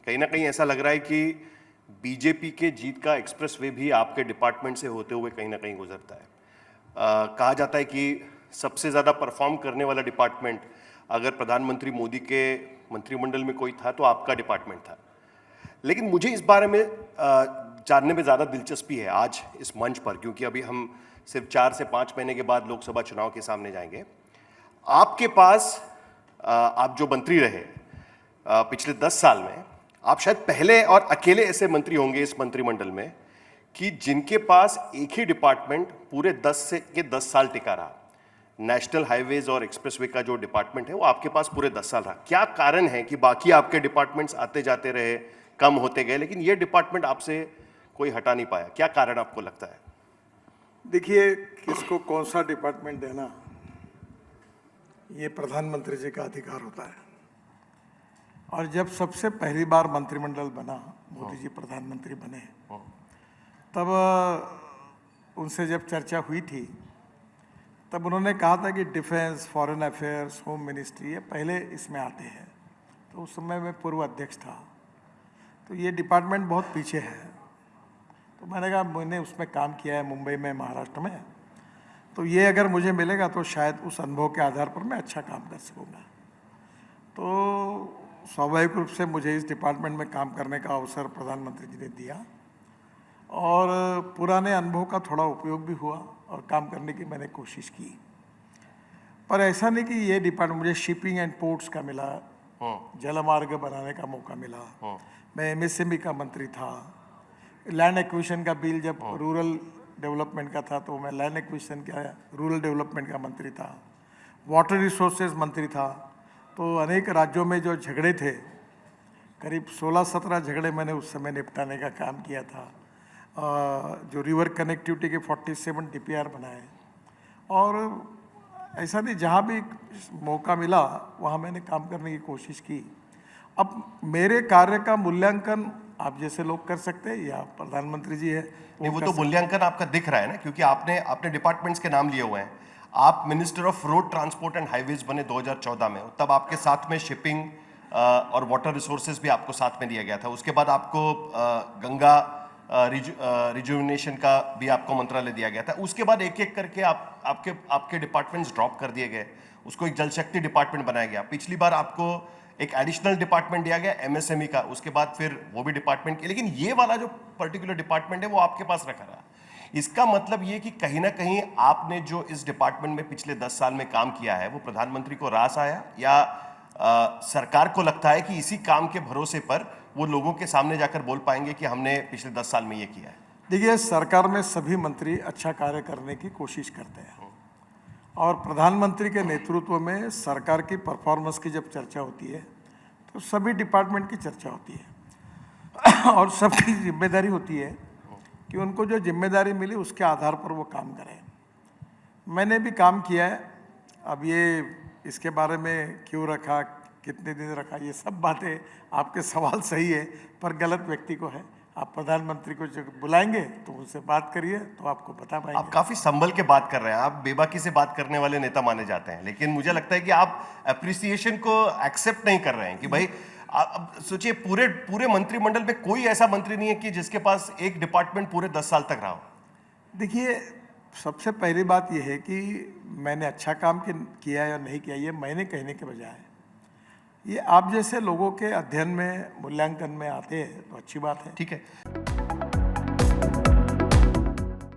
कहीं ना कहीं ऐसा लग रहा है कि बीजेपी के जीत का एक्सप्रेसवे भी आपके डिपार्टमेंट से होते हुए कहीं ना कहीं गुजरता है। कहा जाता है कि सबसे ज़्यादा परफॉर्म करने वाला डिपार्टमेंट अगर प्रधानमंत्री मोदी के मंत्रिमंडल में कोई था तो आपका डिपार्टमेंट था। लेकिन मुझे इस बारे में जानने में ज़्यादा दिलचस्पी है आज इस मंच पर, क्योंकि अभी हम सिर्फ 4 से 5 महीने के बाद लोकसभा चुनाव के सामने जाएंगे। आपके पास आप जो मंत्री रहे पिछले 10 साल में, आप शायद पहले और अकेले ऐसे मंत्री होंगे इस मंत्रिमंडल में कि जिनके पास एक ही डिपार्टमेंट पूरे 10 साल टिका रहा। नेशनल हाईवेज और एक्सप्रेसवे का जो डिपार्टमेंट है वो आपके पास पूरे 10 साल रहा। क्या कारण है कि बाकी आपके डिपार्टमेंट्स आते जाते रहे, कम होते गए, लेकिन ये डिपार्टमेंट आपसे कोई हटा नहीं पाया? क्या कारण आपको लगता है? देखिए, किसको कौन सा डिपार्टमेंट देना ये प्रधानमंत्री जी का अधिकार होता है। और जब सबसे पहली बार मंत्रिमंडल बना, मोदी जी प्रधानमंत्री बने, तब उनसे जब चर्चा हुई थी तब उन्होंने कहा था कि defence, foreign affairs, home ministry ये पहले इसमें आते हैं। तो उस समय मैं पूर्व अध्यक्ष था, तो ये डिपार्टमेंट बहुत पीछे है। तो मैंने कहा मैंने उसमें काम किया है मुंबई में, महाराष्ट्र में, तो ये अगर मुझे मिलेगा तो शायद उस अनुभव के आधार पर मैं अच्छा काम कर सकूँगा। तो स्वाभाविक रूप से मुझे इस डिपार्टमेंट में काम करने का अवसर प्रधानमंत्री जी ने दिया और पुराने अनुभव का थोड़ा उपयोग भी हुआ और काम करने की मैंने कोशिश की। पर ऐसा नहीं कि ये डिपार्टमेंट, मुझे शिपिंग एंड पोर्ट्स का मिला, जलमार्ग बनाने का मौका मिला, मैं एमएसएमई का मंत्री था, लैंड एक्विजिशन का बिल जब रूरल डेवलपमेंट का था तो मैं लैंड एक्विजिशन का, रूरल डेवलपमेंट का मंत्री था, वाटर रिसोर्सेज मंत्री था। तो अनेक राज्यों में जो झगड़े थे, करीब 16-17 झगड़े मैंने उस समय निपटाने का काम किया था। जो रिवर कनेक्टिविटी के 47 डीपीआर बनाए, और ऐसा नहीं, जहाँ भी मौका मिला वहाँ मैंने काम करने की कोशिश की। अब मेरे कार्य का मूल्यांकन आप जैसे लोग कर सकते हैं या प्रधानमंत्री जी है वो तो मूल्यांकन आपका दिख रहा है ना, क्योंकि आपने डिपार्टमेंट्स के नाम लिए हुए हैं। आप minister of road transport and highways बने 2014 में, तब आपके साथ में शिपिंग और वाटर रिसोर्सेज भी आपको साथ में दिया गया था। उसके बाद आपको गंगा रिजुविनेशन का भी आपको मंत्रालय दिया गया था। उसके बाद एक एक करके आपके डिपार्टमेंट्स ड्रॉप कर दिए गए, उसको एक जल शक्ति डिपार्टमेंट बनाया गया। पिछली बार आपको एक एडिशनल डिपार्टमेंट दिया गया एमएसएमई का, उसके बाद फिर वो भी डिपार्टमेंट के, लेकिन ये वाला जो पर्टिकुलर डिपार्टमेंट है वो आपके पास रखा रहा। इसका मतलब ये कि कहीं ना कहीं आपने जो इस डिपार्टमेंट में पिछले 10 साल में काम किया है वो प्रधानमंत्री को रास आया, या सरकार को लगता है कि इसी काम के भरोसे पर वो लोगों के सामने जाकर बोल पाएंगे कि हमने पिछले 10 साल में ये किया है? देखिए, सरकार में सभी मंत्री अच्छा कार्य करने की कोशिश करते हैं और प्रधानमंत्री के नेतृत्व में सरकार की परफॉर्मेंस की जब चर्चा होती है तो सभी डिपार्टमेंट की चर्चा होती है और सबकी जिम्मेदारी होती है कि उनको जो जिम्मेदारी मिली उसके आधार पर वो काम करें। मैंने भी काम किया है। अब ये इसके बारे में क्यों रखा, कितने दिन रखा, ये सब बातें आपके सवाल सही है पर गलत व्यक्ति को है। आप प्रधानमंत्री को जब बुलाएंगे तो उनसे बात करिए तो आपको बता पाएंगे। आप काफी संभल के बात कर रहे हैं, आप बेबाकी से बात करने वाले नेता माने जाते हैं, लेकिन मुझे लगता है कि आप अप्रिसिएशन को एक्सेप्ट नहीं कर रहे हैं कि भाई आप सोचिए, पूरे मंत्रिमंडल में कोई ऐसा मंत्री नहीं है कि जिसके पास एक डिपार्टमेंट पूरे 10 साल तक रहा हो। देखिए, सबसे पहली बात यह है कि मैंने अच्छा काम किया या नहीं किया ये मैंने कहने के बजाय ये आप जैसे लोगों के अध्ययन में, मूल्यांकन में आते हैं तो अच्छी बात है। ठीक है।